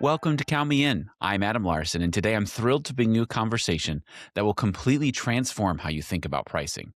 Welcome to Count Me In. I'm Adam Larson, and today I'm thrilled to bring you a conversation that will completely transform how you think about pricing.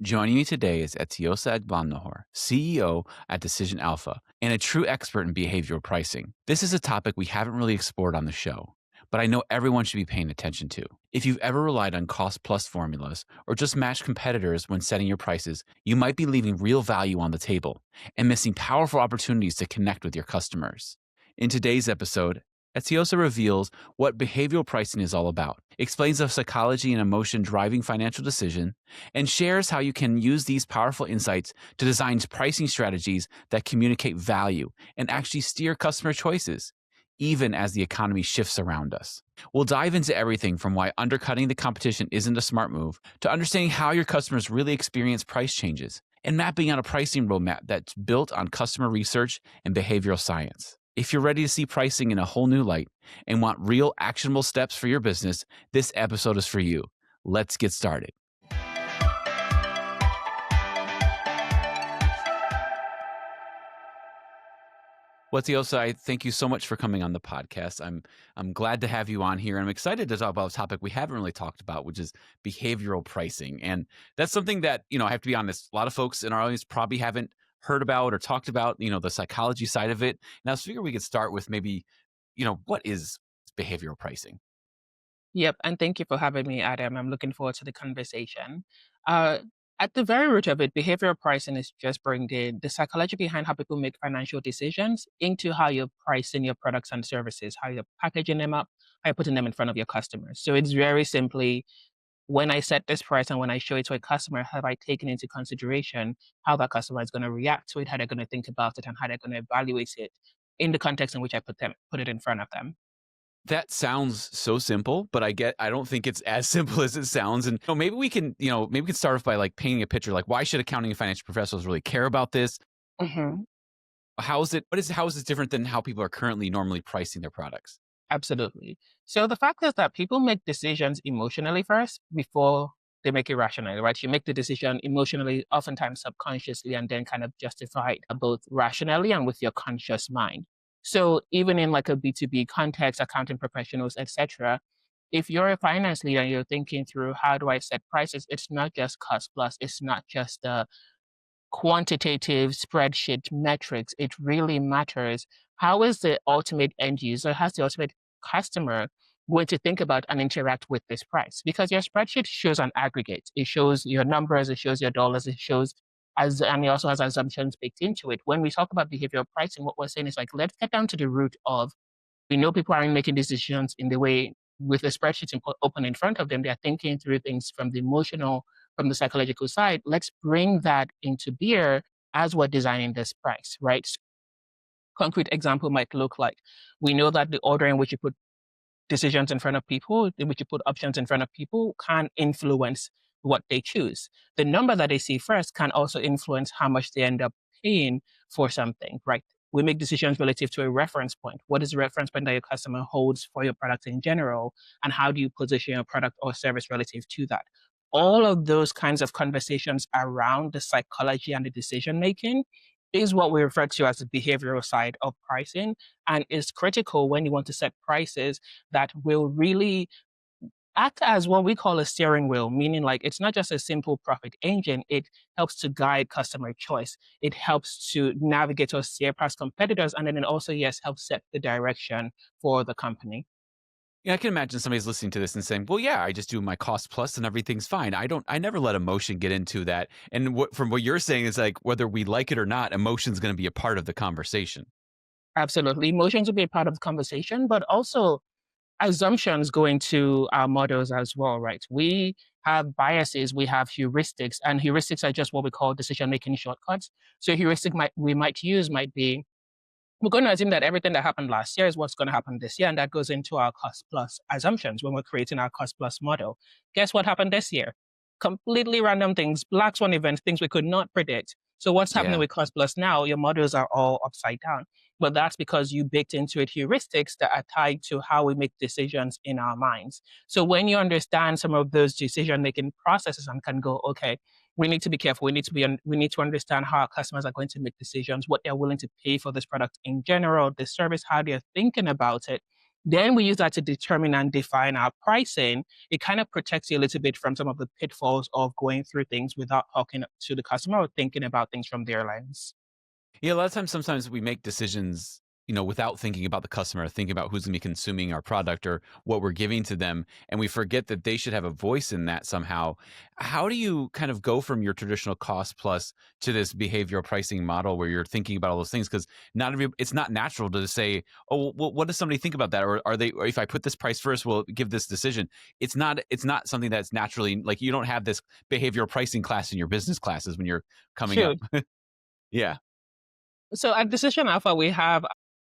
Joining me today is Etinosa Agbonlahor, CEO at Decision Alpha, and a true expert in behavioral pricing. This is a topic we haven't really explored on the show, but I know everyone should be paying attention to. If you've ever relied on cost plus formulas or just matched competitors when setting your prices, you might be leaving real value on the table and missing powerful opportunities to connect with your customers. In today's episode, Etiosa reveals what behavioral pricing is all about, explains the psychology and emotion driving financial decision, and shares how you can use these powerful insights to design pricing strategies that communicate value and actually steer customer choices, even as the economy shifts around us. We'll dive into everything from why undercutting the competition isn't a smart move to understanding how your customers really experience price changes and mapping out a pricing roadmap that's built on customer research and behavioral science. If you're ready to see pricing in a whole new light and want real actionable steps for your business, this episode is for you. Let's get started. Well, Etiosa, I thank you so much for coming on the podcast. I'm glad to have you on here, and I'm excited to talk about a topic we haven't really talked about, which is behavioral pricing. And that's something that, I have to be honest, a lot of folks in our audience probably haven't heard about or talked about, the psychology side of it. And I was figuring we could start with maybe, what is behavioral pricing? Yep, and thank you for having me, Adam. I'm looking forward to the conversation. Uh, at the very root of it, behavioral pricing is just bringing the psychology behind how people make financial decisions into how you're pricing your products and services, how you're packaging them up, how you're putting them in front of your customers. So it's very simply when I set this price and when I show it to a customer, have I taken into consideration how that customer is going to react to it, how they're going to think about it, and how they're going to evaluate it in the context in which I put it in front of them. That sounds so simple, but I don't think it's as simple as it sounds. And maybe we can, maybe we can start off by like painting a picture. Like, why should accounting and financial professionals really care about this? Mhm. How is this different than how people are currently normally pricing their products? Absolutely. So the fact is that people make decisions emotionally first before they make it rationally, right? You make the decision emotionally, oftentimes subconsciously, and then kind of justify it both rationally and with your conscious mind. So even in like a B2B context, accounting professionals, etc., if you're a finance leader and you're thinking through how do I set prices, it's not just cost plus, it's not just the quantitative spreadsheet metrics. It really matters. How is the ultimate end user, how's the ultimate customer going to think about and interact with this price? Because your spreadsheet shows an aggregate. It shows your numbers, it shows your dollars, it shows and it also has assumptions baked into it. When we talk about behavioral pricing, what we're saying is like, let's get down to the root of we know people aren't making decisions in the way with the spreadsheets open in front of them. They're thinking through things from the emotional, from the psychological side. Let's bring that into beer as we're designing this price, right? Concrete example might look like we know that the order in which you put decisions in front of people, in which you put options in front of people, can influence what they choose. The number that they see first can also influence how much they end up paying for something, right? We make decisions relative to a reference point. What is the reference point that your customer holds for your product in general? And how do you position your product or service relative to that? All of those kinds of conversations around the psychology and the decision making is what we refer to as the behavioral side of pricing and is critical when you want to set prices that will really act as what we call a steering wheel, meaning like it's not just a simple profit engine. It helps to guide customer choice. It helps to navigate or steer past competitors. And then it also, yes, helps set the direction for the company. Yeah, I can imagine somebody's listening to this and saying, "Well, yeah, I just do my cost plus and everything's fine." I never let emotion get into that. And from what you're saying is like whether we like it or not, emotion's going to be a part of the conversation. Absolutely. Emotions will be a part of the conversation, but also assumptions go into our models as well, right? We have biases, we have heuristics, and heuristics are just what we call decision-making shortcuts. So heuristic we might use might be we're going to assume that everything that happened last year is what's going to happen this year, and that goes into our cost plus assumptions when we're creating our cost plus model. Guess what happened this year? Completely random things, black swan events, things we could not predict. So what's happening Yeah. with cost plus now? Your models are all upside down. but that's because you baked into it heuristics that are tied to how we make decisions in our minds. So when you understand some of those decision making processes and can go, okay, we need to be careful. We need to understand how our customers are going to make decisions, what they're willing to pay for this product in general, the service, how they're thinking about it. Then we use that to determine and define our pricing. It kind of protects you a little bit from some of the pitfalls of going through things without talking to the customer or thinking about things from their lens. Yeah, a lot of times, sometimes we make decisions, without thinking about the customer, thinking about who's going to be consuming our product or what we're giving to them, and we forget that they should have a voice in that somehow. How do you kind of go from your traditional cost plus to this behavioral pricing model where you're thinking about all those things? Because it's not natural to say, "Oh, well, what does somebody think about that?" Or if I put this price first, will it give this decision? It's not something that's naturally, like, you don't have this behavioral pricing class in your business classes when you're coming True. up. Yeah. So at Decision Alpha, we have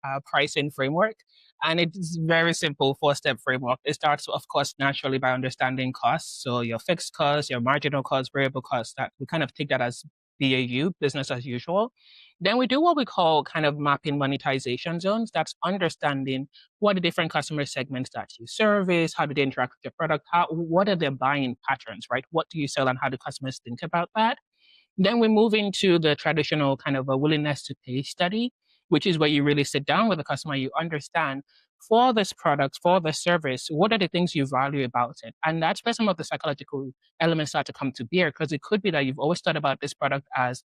a pricing framework, and it's very simple four-step framework. It starts, of course, naturally by understanding costs. So your fixed costs, your marginal costs, variable costs, that we kind of take that as BAU, business as usual. Then we do what we call kind of mapping monetization zones. That's understanding what are the different customer segments that you service, how do they interact with your product, what are their buying patterns, right? What do you sell and how do customers think about that? Then we move into the traditional kind of a willingness to pay study, which is where you really sit down with the customer, you understand for this product, for the service, what are the things you value about it? And that's where some of the psychological elements start to come to bear, because it could be that you've always thought about this product as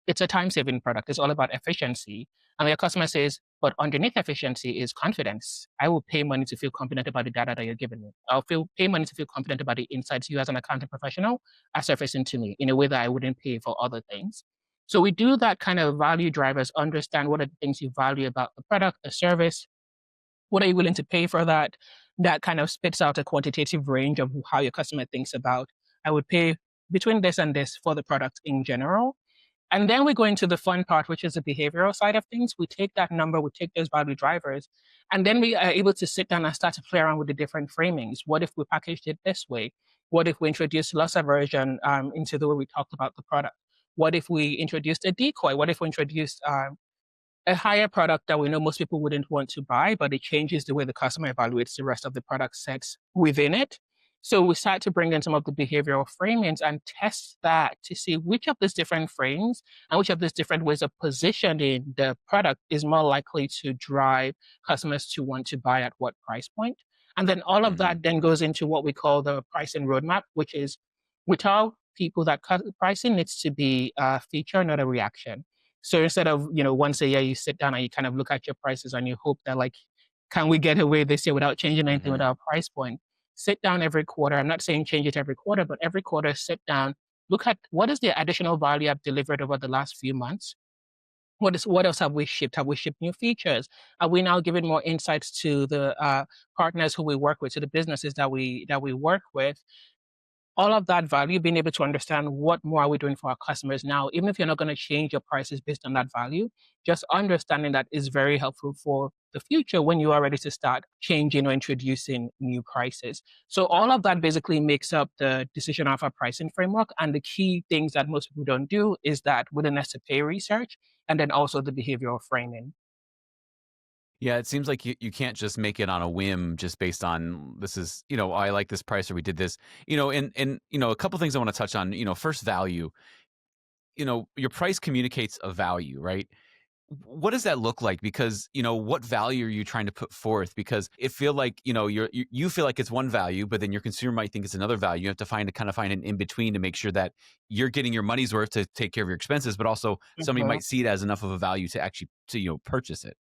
it's a time saving product. It's all about efficiency. And your customer says, but underneath efficiency is confidence. I will pay money to feel confident about the data that you're giving me. Pay money to feel confident about the insights you as an accounting professional are surfacing to me in a way that I wouldn't pay for other things. So we do that kind of value drivers, understand what are the things you value about the product, the service, what are you willing to pay for that? That kind of spits out a quantitative range of how your customer thinks about, I would pay between this and this for the product in general. And then we go into the fun part, which is the behavioral side of things. We take that number, we take those value drivers, and then we are able to sit down and start to play around with the different framings. What if we packaged it this way? What if we introduced loss aversion into the way we talked about the product? What if we introduced a decoy? What if we introduced a higher product that we know most people wouldn't want to buy, but it changes the way the customer evaluates the rest of the product sets within it? So we start to bring in some of the behavioral framings and test that to see which of these different frames and which of these different ways of positioning the product is more likely to drive customers to want to buy at what price point. And then all of Mhm. that then goes into what we call the pricing roadmap, which is we tell people that pricing needs to be a feature, not a reaction. So instead of, once a year you sit down and you kind of look at your prices and you hope that, like, can we get away this year without changing anything with Mhm. our price point? Sit down every quarter. I'm not saying change it every quarter, but every quarter sit down, look at what is the additional value I've delivered over the last few months. What else have we shipped? Have we shipped new features? Are we now giving more insights to the partners who we work with, to the businesses that we work with? All of that value, being able to understand what more are we doing for our customers now, even if you're not going to change your prices based on that value, just understanding that is very helpful for the future when you are ready to start changing or introducing new prices. So all of that basically makes up the decision of our pricing framework. And the key things that most people don't do is that willingness to pay research and then also the behavioral framing. Yeah, it seems like you can't just make it on a whim just based on this is, I like this price or we did this. And a couple things I want to touch on, first value. Your price communicates a value, right? What does that look like? Because, what value are you trying to put forth? Because it feel like, you feel like it's one value, but then your consumer might think it's another value. You have to find an in between to make sure that you're getting your money's worth to take care of your expenses, but also somebody Mhm. might see it as enough of a value to actually purchase it.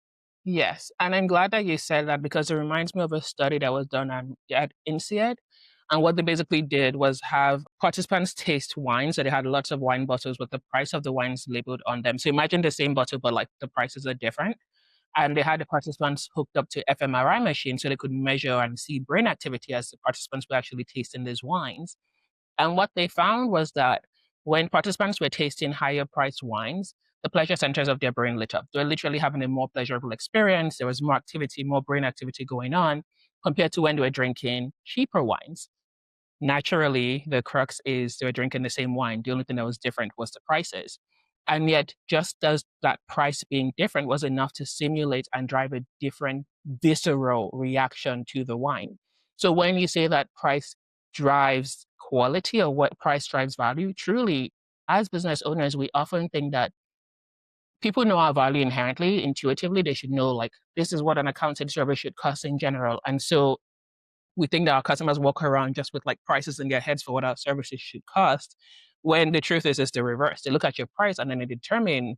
Yes, and I'm glad that you said that because it reminds me of a study that was done at INSEAD. And what they basically did was have participants taste wine. So they had lots of wine bottles with the price of the wines labeled on them. So imagine the same bottle, but like the prices are different. And they had the participants hooked up to fMRI machines so they could measure and see brain activity as the participants were actually tasting these wines. And what they found was that when participants were tasting higher priced wines, the pleasure centers of their brain lit up. They were literally having a more pleasurable experience. There was more activity, more brain activity going on compared to when they were drinking cheaper wines. Naturally, the crux is they were drinking the same wine. The only thing that was different was the prices. And yet, just as that price being different was enough to simulate and drive a different visceral reaction to the wine. So when you say that price drives quality or what price drives value, truly, as business owners, we often think that people know our value inherently, intuitively. They should know, like, this is what an accounting service should cost in general. And so we think that our customers walk around just with like prices in their heads for what our services should cost, when the truth is it's the reverse. They look at your price and then they determine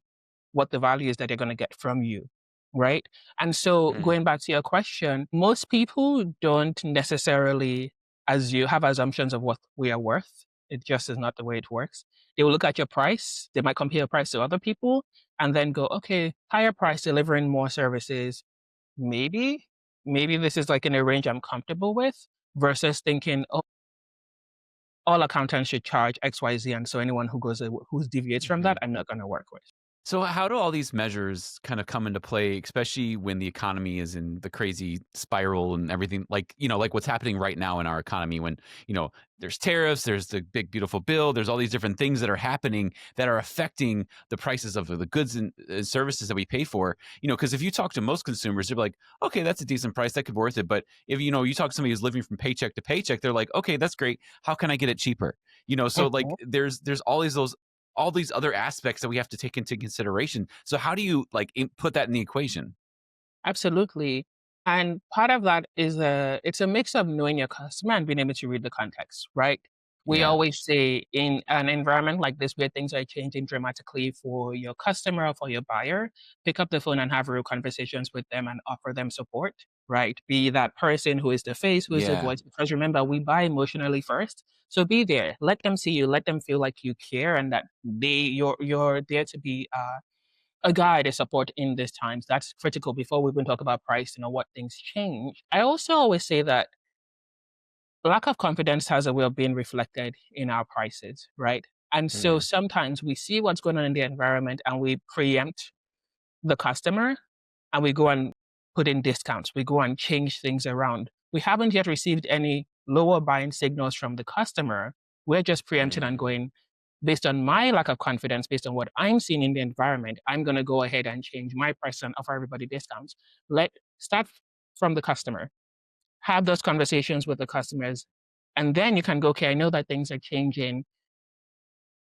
what the value is that they're going to get from you. Right. And so Mm, going back to your question, most people don't necessarily, as you have assumptions of what we are worth. It just is not the way it works. They will look at your price. They might compare your price to other people and then go, okay, higher price delivering more services. Maybe, maybe this is like in a range I'm comfortable with versus thinking, oh, all accountants should charge XYZ. And so anyone who deviates from that, mhm. I'm not going to work with. So how do all these measures kind of come into play, especially when the economy is in the crazy spiral and everything, like, like what's happening right now in our economy when, there's tariffs, there's the big beautiful bill, there's all these different things that are happening that are affecting the prices of the goods and services that we pay for. Because if you talk to most consumers, they're like, okay, that's a decent price, that could be worth it. But if you talk to somebody who's living from paycheck to paycheck, they're like, okay, that's great. How can I get it cheaper? So like Mhm. there's always all these other aspects that we have to take into consideration. So how do you like put that in the equation? Absolutely. And part of that is it's a mix of knowing your customer and being able to read the context, right? We Yeah. always say in an environment like this where things are changing dramatically for your customer or for your buyer, pick up the phone and have real conversations with them and offer them support, right? Be that person who is the face, who is the Yeah. voice. Because remember, we buy emotionally first. So be there. Let them see you. Let them feel like you care and that you're there to be a guide, a support in these times. That's critical before we even talk about price, what things change. I also always say that lack of confidence has a way of being reflected in our prices, right? And so Mm, sometimes we see what's going on in the environment and we preempt the customer and we go and put in discounts. We go and change things around. We haven't yet received any lower buying signals from the customer. We're just preempting and mm, going, based on my lack of confidence, based on what I'm seeing in the environment, I'm going to go ahead and change my price and offer everybody discounts. Let start from the customer, have those conversations with the customers, and then you can go, okay, I know that things are changing.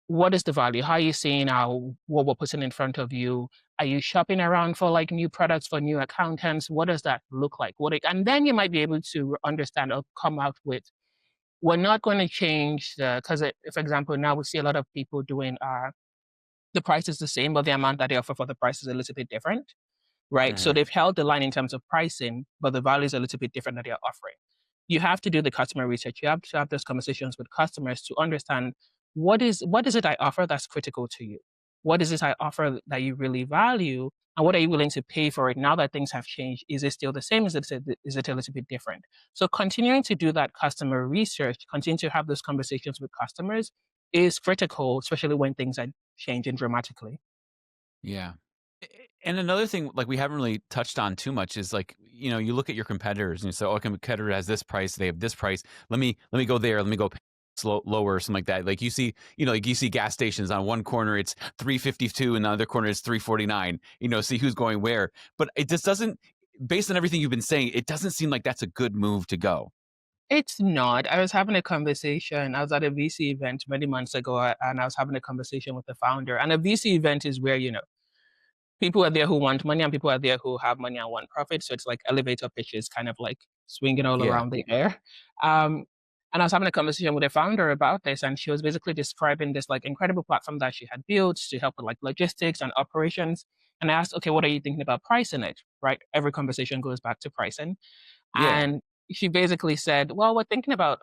What is the value? How are you seeing what we're putting in front of you? Are you shopping around for like new products for new accountants? What does that look like? And then you might be able to understand or come out with, we're not going to change because for example, now we see a lot of people doing the price is the same, but the amount that they offer for the price is a little bit different, right? So mhm. they've held the line in terms of pricing, but the value is a little bit different that they're offering. You have to do the customer research. You have to have those conversations with customers to understand what is it I offer that's critical to you? What is it I offer that you really value? And what are you willing to pay for it now that things have changed? Is it still the same? Is it a little bit different? So continuing to do that customer research, continue to have those conversations with customers is critical, especially when things are changing dramatically. Yeah. And another thing, like we haven't really touched on too much, is like you look at your competitors and you say, "Oh, competitor has this price, they have this price. Let me go there. Let me go lower, or something like that." Like you see gas stations on one corner it's 352, and the other corner it's 349. See who's going where. But it just doesn't, based on everything you've been saying, it doesn't seem like that's a good move to go. It's not. I was having a conversation. I was at a VC event many months ago, and I was having a conversation with the founder. And a VC event is where, people are there who want money and people are there who have money and want profit. So it's like elevator pitches, kind of like swinging all Yeah. around the air. Um, and I was having a conversation with the founder about this, and she was basically describing this like incredible platform that she had built to help with like logistics and operations. And I asked, okay, what are you thinking about pricing it? Right? Every conversation goes back to pricing. Yeah. And she basically said, well, we're thinking about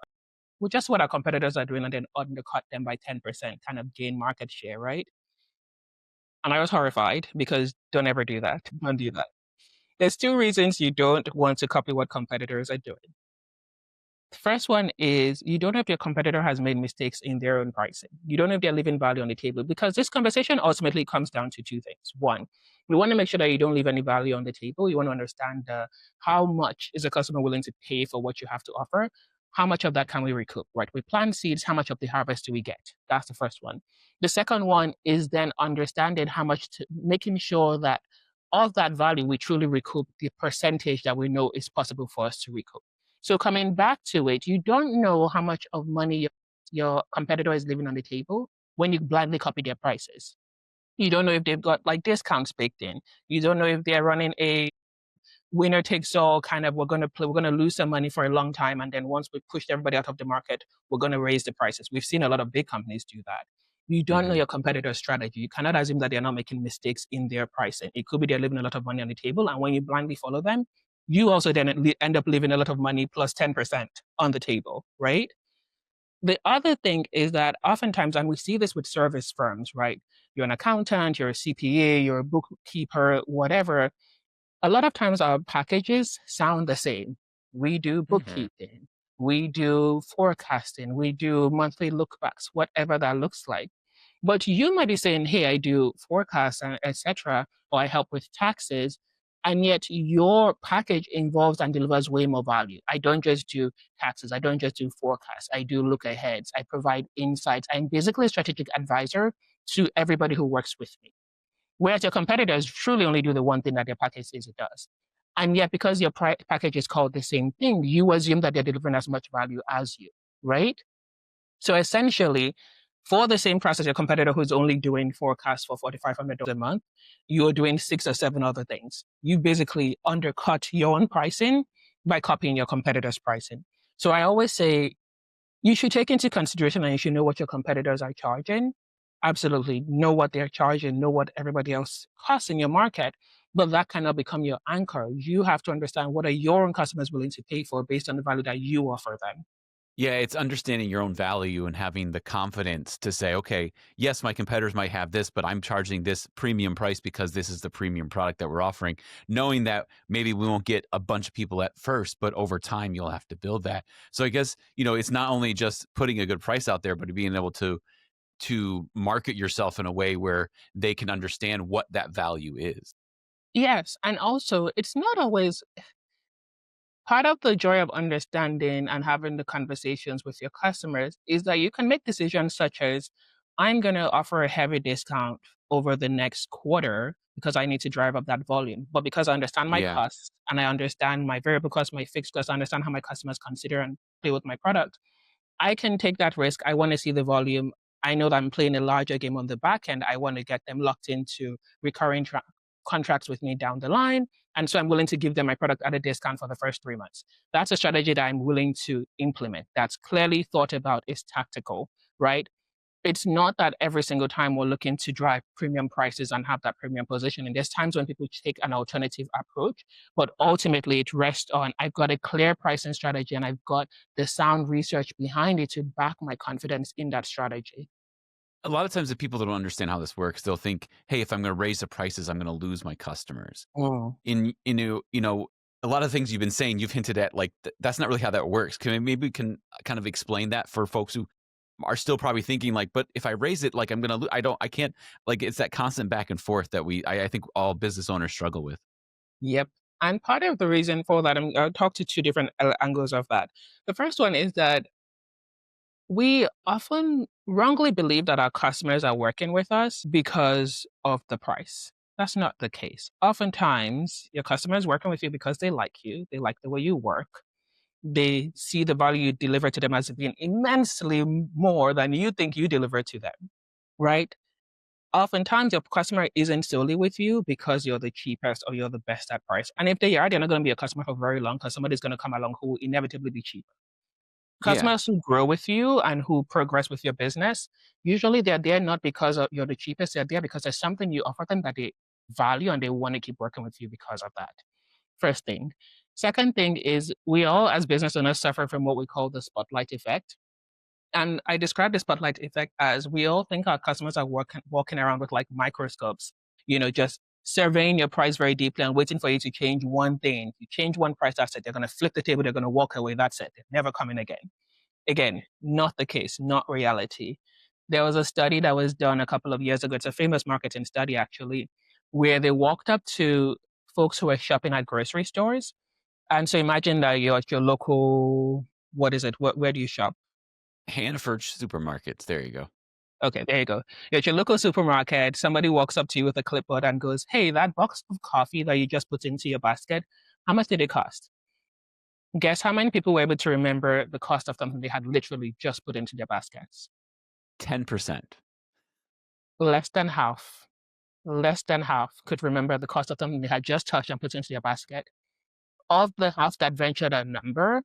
just what our competitors are doing and then undercut them by 10%, kind of gain market share, right? And I was horrified because don't ever do that. Don't do that. There's two reasons you don't want to copy what competitors are doing. The first one is you don't know if your competitor has made mistakes in their own pricing. You don't know if they're leaving value on the table because this conversation ultimately comes down to two things. One, we want to make sure that you don't leave any value on the table. You want to understand how much is a customer willing to pay for what you have to offer. how much of that can we recoup, right? We plant seeds, how much of the harvest do we get? That's the first one. The second one is then understanding how much making sure that of that value, we truly recoup the percentage that we know is possible for us to recoup. So coming back to it, you don't know how much of money your competitor is leaving on the table when you blindly copy their prices. You don't know if they've got like discounts baked in. You don't know if they're running a winner takes all kind of, we're going to lose some money for a long time. And then once we pushed everybody out of the market, we're going to raise the prices. We've seen a lot of big companies do that. You don't know Mhm. your competitor's strategy. You cannot assume that they're not making mistakes in their pricing. It could be they're leaving a lot of money on the table. And when you blindly follow them, you also then end up leaving a lot of money plus 10% on the table, right? The other thing is that oftentimes, and we see this with service firms, right? You're an accountant, you're a CPA, you're a bookkeeper, whatever. A lot of times our packages sound the same. We do Mhm. bookkeeping, we do forecasting, we do monthly lookbacks, whatever that looks like. But you might be saying, hey, I do forecasts and etc., or I help with taxes. And yet your package involves and delivers way more value. I don't just do taxes. I don't just do forecasts. I do look aheads. I provide insights. I'm basically a strategic advisor to everybody who works with me. Whereas your competitors truly only do the one thing that their package says it does. And yet, because your package is called the same thing, you assume that they're delivering as much value as you, right? So essentially, for the same price as your competitor who's only doing forecasts for $4,500 a month, you're doing 6 or 7 other things. You basically undercut your own pricing by copying your competitor's pricing. So I always say you should take into consideration and you should know what your competitors are charging. Absolutely. Know what they're charging, know what everybody else costs in your market, but that cannot become your anchor. You have to understand what are your own customers willing to pay for based on the value that you offer them. Yeah, it's understanding your own value and having the confidence to say, okay, yes, my competitors might have this, but I'm charging this premium price because this is the premium product that we're offering. Knowing that maybe we won't get a bunch of people at first, but over time you'll have to build that. So I guess, it's not only just putting a good price out there, but being able to market yourself in a way where they can understand what that value is. Yes. And also, it's not always part of the joy of understanding and having the conversations with your customers is that you can make decisions such as, I'm going to offer a heavy discount over the next quarter because I need to drive up that volume. But because I understand my Yeah. costs and I understand my variable costs, my fixed costs, I understand how my customers consider and play with my product, I can take that risk. I want to see the volume. I know that I'm playing a larger game on the back end. I want to get them locked into recurring contracts with me down the line. And so I'm willing to give them my product at a discount for the first 3 months. That's a strategy that I'm willing to implement. That's clearly thought about, is tactical, right? It's not that every single time we're looking to drive premium prices and have that premium position. And there's times when people take an alternative approach, but ultimately it rests on, I've got a clear pricing strategy and I've got the sound research behind it to back my confidence in that strategy. A lot of times the people that don't understand how this works, they'll think, hey, if I'm going to raise the prices, I'm going to lose my customers. Mm. In a lot of things you've been saying, you've hinted at like that's not really how that works. Maybe we can kind of explain that for folks who are still probably thinking like, but if I raise it, like I'm gonna, I can't, like it's that constant back and forth that I think all business owners struggle with. Yep. And part of the reason for that, I'll talk to two different angles of that. The first one is that we often wrongly believe that our customers are working with us because of the price. That's not the case. Oftentimes, your customer is working with you because they like you, they like the way you work, they see the value you deliver to them as being immensely more than you think you deliver to them, right? Oftentimes, your customer isn't solely with you because you're the cheapest or you're the best at price. And if they are, they're not going to be a customer for very long because somebody's going to come along who will inevitably be cheap. Yeah. Customers who grow with you and who progress with your business, usually they're there not because of you're the cheapest, they're there because there's something you offer them that they value and they want to keep working with you because of that. First thing. Second thing is we all as business owners suffer from what we call the spotlight effect. And I describe the spotlight effect as we all think our customers are walking around with like microscopes, just surveying your price very deeply and waiting for you to change one thing. You change one price, that's it. They're going to flip the table, they're going to walk away, that's it. They're never coming again. Again, not the case, not reality. There was a study that was done a couple of years ago. It's a famous marketing study, actually, where they walked up to folks who were shopping at grocery stores. And so imagine that you're at your local What is it? Where do you shop? Hannaford supermarkets. There you go. Okay, there you go. You're at your local supermarket. Somebody walks up to you with a clipboard and goes, "Hey, that box of coffee that you just put into your basket, how much did it cost?" Guess how many people were able to remember the cost of something they had literally just put into their baskets? 10%. Less than half. Less than half could remember the cost of something they had just touched and put into their basket. Of the half that ventured a number,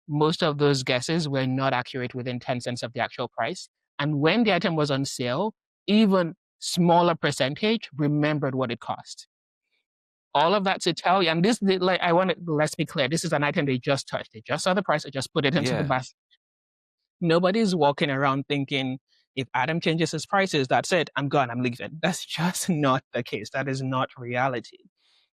most of those guesses were not accurate within 10 cents of the actual price. And when the item was on sale, even smaller percentage remembered what it cost. All of that to tell you, and this, like, let's be clear, this is an item they just touched. They just saw the price, they just put it into the Yeah. basket. Nobody's walking around thinking, if Adam changes his prices, that's it, I'm gone, I'm leaving. That's just not the case. That is not reality.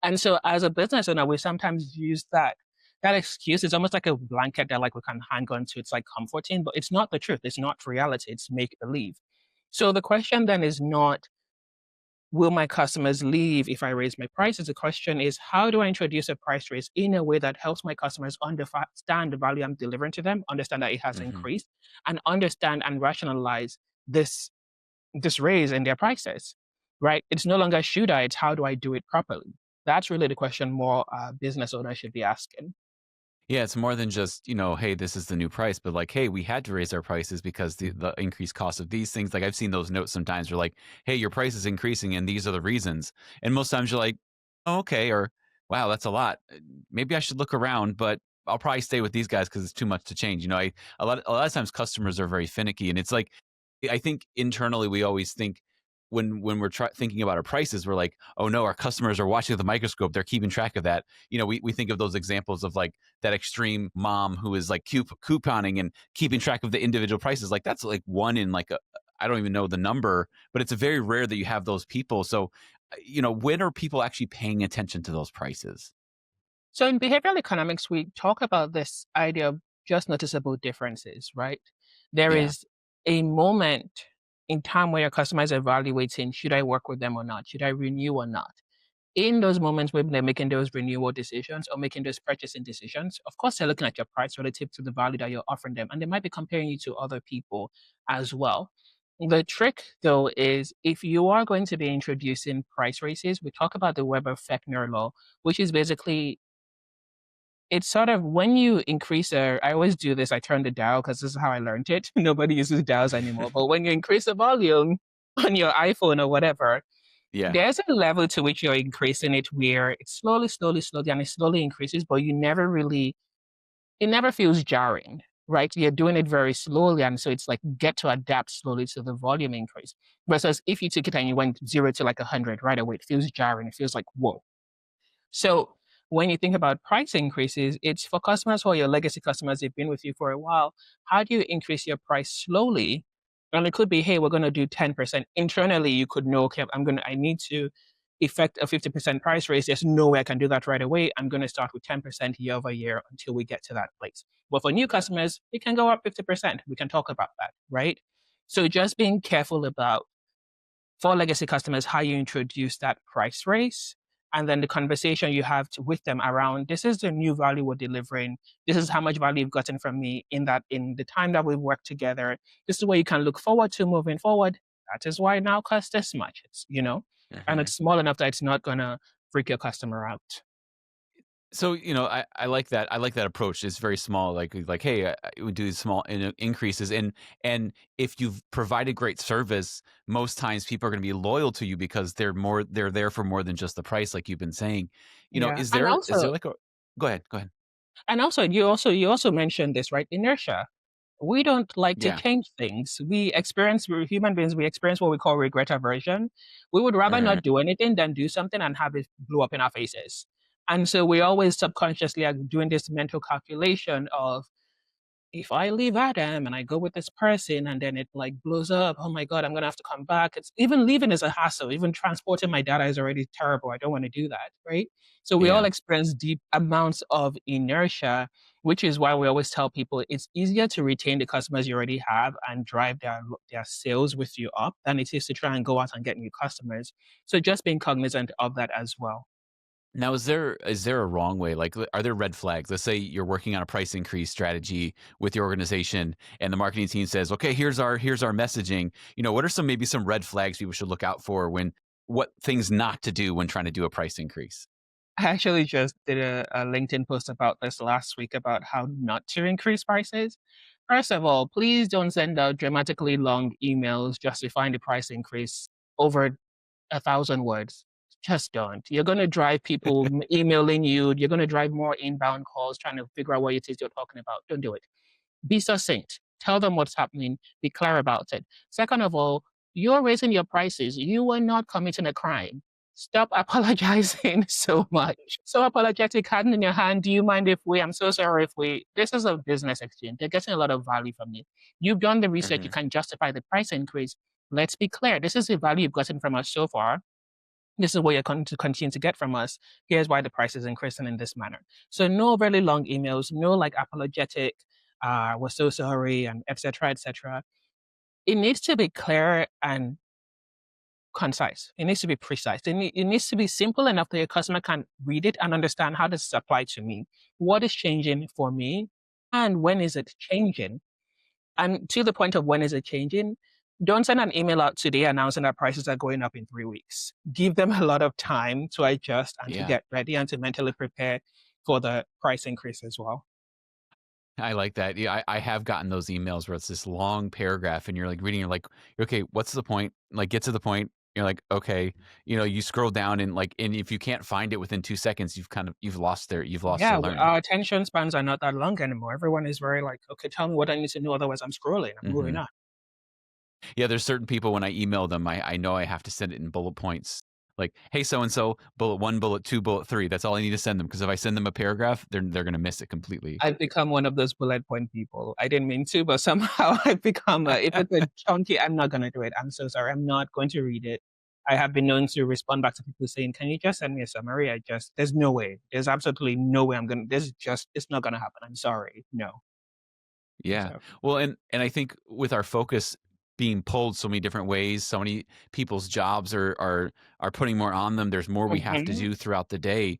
And so as a business owner, we sometimes use that excuse. It's almost like a blanket that like we can hang on to. It's like comforting, but it's not the truth. It's not reality. It's make believe. So the question then is not, will my customers leave if I raise my prices? The question is, how do I introduce a price raise in a way that helps my customers understand the value I'm delivering to them, understand that it has Mhm. increased, and understand and rationalize this this raise in their prices, right? It's no longer should I, it's how do I do it properly? That's really the question more business owners should be asking. Yeah, it's more than just, "Hey, this is the new price," but like, "Hey, we had to raise our prices because the increased cost of these things." Like, I've seen those notes sometimes where like, "Hey, your price is increasing and these are the reasons." And most times you're like, "Oh, okay," or "Wow, that's a lot. Maybe I should look around, but I'll probably stay with these guys because it's too much to change." A lot of times customers are very finicky, and it's like I think internally we always think when we're thinking about our prices, we're like, "Oh no, our customers are watching with the microscope. They're keeping track of that." We think of those examples of like that extreme mom who is like couponing and keeping track of the individual prices. Like that's like one in like I don't even know the number, but it's very rare that you have those people. So, when are people actually paying attention to those prices? So in behavioral economics, we talk about this idea of just noticeable differences, right? There Yeah. is a moment in time where your customer is evaluating, should I work with them or not? Should I renew or not? In those moments when they're making those renewal decisions or making those purchasing decisions, of course, they're looking at your price relative to the value that you're offering them, and they might be comparing you to other people as well. The trick, though, is if you are going to be introducing price raises, we talk about the Weber-Fechner law, which is basically it's sort of when you increase I always do this, I turn the dial because this is how I learned it. Nobody uses dials anymore. But when you increase the volume on your iPhone or whatever, Yeah. there's a level to which you're increasing it where it slowly, slowly, slowly, and it slowly increases, but it never feels jarring, right? You're doing it very slowly. And so it's like get to adapt slowly to the volume increase. Versus if you took it and you went 0 to like 100 right away, it feels jarring. It feels like, whoa. So when you think about price increases, it's for customers who are your legacy customers, they've been with you for a while. How do you increase your price slowly? And it could be, hey, we're going to do 10%. Internally, you could know, okay, I need to effect a 50% price raise. There's no way I can do that right away. I'm going to start with 10% year over year until we get to that place. But for new customers, it can go up 50%. We can talk about that, right? So just being careful about for legacy customers, how you introduce that price raise, and then the conversation you have with them around this is the new value we're delivering. This is how much value you've gotten from me in the time that we've worked together. This is what you can look forward to moving forward. That is why it now costs this much. And Mhm. it's small enough that it's not gonna freak your customer out. So, I like that. I like that approach. It's very small. Like, hey, we do these small increases, and if you've provided great service, most times people are going to be loyal to you because they're there for more than just the price, like you've been saying. Yeah. Is there like a Go ahead, go ahead. And also you also mentioned this, right? Inertia. We don't like to Yeah. change things. We're human beings, we experience what we call regret aversion. We would rather Right. not do anything than do something and have it blow up in our faces. And so we always subconsciously are doing this mental calculation of if I leave Adam and I go with this person and then it like blows up, oh my God, I'm gonna have to come back. It's even leaving is a hassle. Even transporting my data is already terrible. I don't want to do that, right? So we all Yeah. experience deep amounts of inertia, which is why we always tell people it's easier to retain the customers you already have and drive their sales with you up than it is to try and go out and get new customers. So just being cognizant of that as well. Now, is there a wrong way? Like, are there red flags? Let's say you're working on a price increase strategy with your organization, and the marketing team says, "Okay, here's our messaging." What are some red flags people should look out for when what things not to do when trying to do a price increase? I actually just did a LinkedIn post about this last week about how not to increase prices. First of all, please don't send out dramatically long emails justifying the price increase over 1,000 words. Just don't. You're gonna drive people emailing you. You're gonna drive more inbound calls trying to figure out what it is you're talking about. Don't do it. Be succinct. Tell them what's happening. Be clear about it. Second of all, you're raising your prices. You are not committing a crime. Stop apologizing so much. So apologetic, hand in your hand. Do you mind if we? I'm so sorry if we. This is a business exchange. They're getting a lot of value from you. You've done the research. You Mhm. can justify the price increase. Let's be clear. This is the value you've gotten from us so far. This is what you're going to continue to get from us. Here's why the price is increasing in this manner. So no really long emails, no like apologetic, we're so sorry, and etc. etc. It needs to be clear and concise. It needs to be precise. It needs to be simple enough that your customer can read it and understand how does this apply to me? What is changing for me? And when is it changing? And to the point of when is it changing, don't send an email out today announcing that prices are going up in 3 weeks. Give them a lot of time to adjust and to Yeah. get ready and to mentally prepare for the price increase as well. I like that. Yeah, I have gotten those emails where it's this long paragraph and you're like reading, you're like, okay, what's the point? Like, get to the point. You're like, okay, you scroll down and if you can't find it within 2 seconds, you've lost Yeah, their learning. our attention spans are not that long anymore. Everyone is very like, okay, tell me what I need to know, otherwise I'm scrolling, I'm moving Hmm. on. Yeah, there's certain people when I email them, I know I have to send it in bullet points. Like, hey, so and so, bullet one, bullet two, bullet three. That's all I need to send them. Because if I send them a paragraph, they're gonna miss it completely. I've become one of those bullet point people. I didn't mean to, but somehow I've become if it's a chunky, I'm not gonna do it. I'm so sorry. I'm not going to read it. I have been known to respond back to people saying, "Can you just send me a summary?" There's no way. There's absolutely no way I'm gonna. It's not gonna happen. I'm sorry. No. Yeah. So, Well, and I think with our focus being pulled so many different ways, so many people's jobs are putting more on them. There's more we have to mhm. do throughout the day.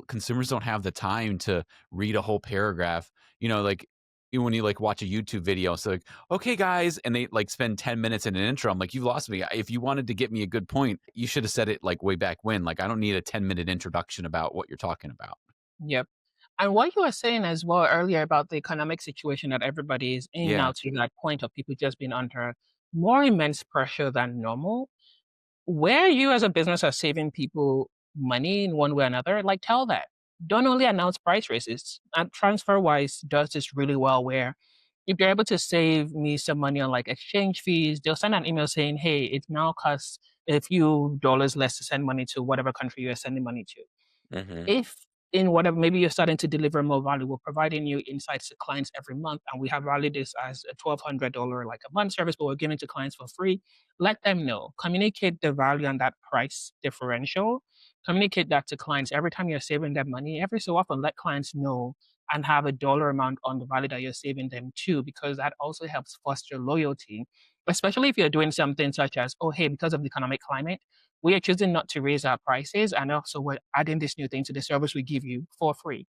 Consumers don't have the time to read a whole paragraph. Like when you like watch a YouTube video, so like, okay, guys, and they like spend 10 minutes in an intro. I'm like, you lost me. If you wanted to get me a good point, you should have said it like way back when. Like, I don't need a 10-minute introduction about what you're talking about. Yep. And what you were saying as well earlier about the economic situation that everybody is in now Yeah. to that point of people just being under more immense pressure than normal, where you as a business are saving people money in one way or another, like tell that. Don't only announce price raises. And TransferWise does this really well where if you're able to save me some money on like exchange fees, they'll send an email saying, hey, it now costs a few dollars less to send money to whatever country you're sending money to. Hmm. If in whatever, maybe you're starting to deliver more value, we're providing new insights to clients every month, and we have valued this as a $1,200 like a month service, but we're giving it to clients for free. Let them know. Communicate the value and that price differential. Communicate that to clients every time you're saving them money. Every so often, let clients know and have a dollar amount on the value that you're saving them too, because that also helps foster loyalty. Especially if you're doing something such as, oh, hey, because of the economic climate, we are choosing not to raise our prices, and also we're adding this new thing to the service we give you for free.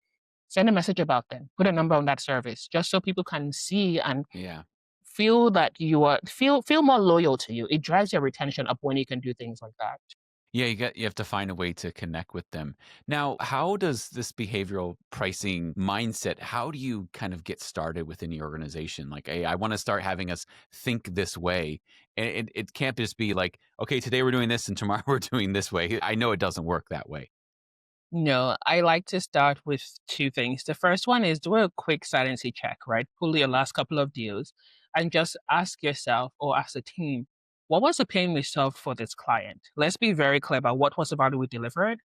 Send a message about them. Put a number on that service, just so people can see and Yeah. feel that you are feel more loyal to you. It drives your retention up when you can do things like that. Yeah, you have to find a way to connect with them. Now, how does this behavioral pricing mindset, how do you kind of get started within the organization? Like, hey, I want to start having us think this way. And it can't just be like, okay, today we're doing this and tomorrow we're doing this way. I know it doesn't work that way. No, I like to start with two things. The first one is do a quick sanity check, right? Pull your last couple of deals and just ask yourself or ask the team, what was the pain we solved for this client? Let's be very clear about what was the value we delivered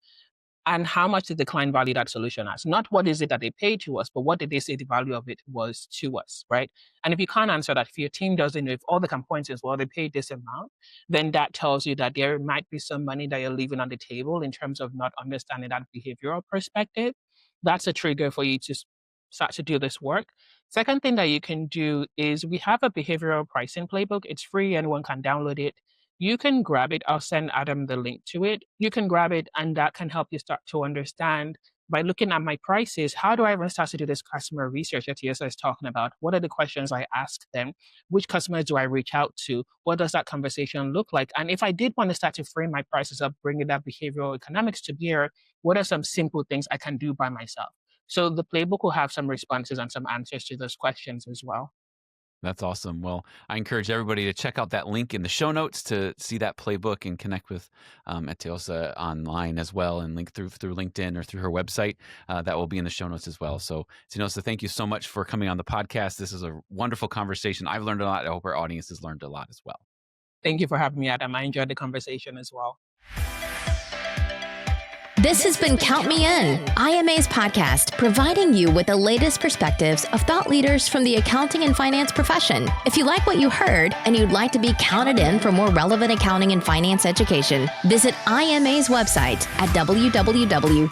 and how much did the client value that solution as? Not what is it that they paid to us, but what did they say the value of it was to us, right? And if you can't answer that, if your team doesn't know, if all the can point is, well, they paid this amount, then that tells you that there might be some money that you're leaving on the table in terms of not understanding that behavioral perspective. That's a trigger for you to start to do this work. Second thing that you can do is we have a behavioral pricing playbook. It's free, anyone can download it. you can grab it. I'll send Adam the link to it. You can grab it, and that can help you start to understand by looking at my prices, how do I even start to do this customer research that Etiosa is talking about? What are the questions I ask them? Which customers do I reach out to? What does that conversation look like? And if I did want to start to frame my prices up, bringing that behavioral economics to bear, what are some simple things I can do by myself? So the playbook will have some responses and some answers to those questions as well. That's awesome. Well, I encourage everybody to check out that link in the show notes to see that playbook and connect with Etiosa online as well, and link through LinkedIn or through her website. That will be in the show notes as well. So, Etinosa, thank you so much for coming on the podcast. This is a wonderful conversation. I've learned a lot. I hope our audience has learned a lot as well. Thank you for having me, Adam. I enjoyed the conversation as well. This has been Count Me In, IMA's podcast, providing you with the latest perspectives of thought leaders from the accounting and finance profession. If you like what you heard and you'd like to be counted in for more relevant accounting and finance education, visit IMA's website at www.imanet.org.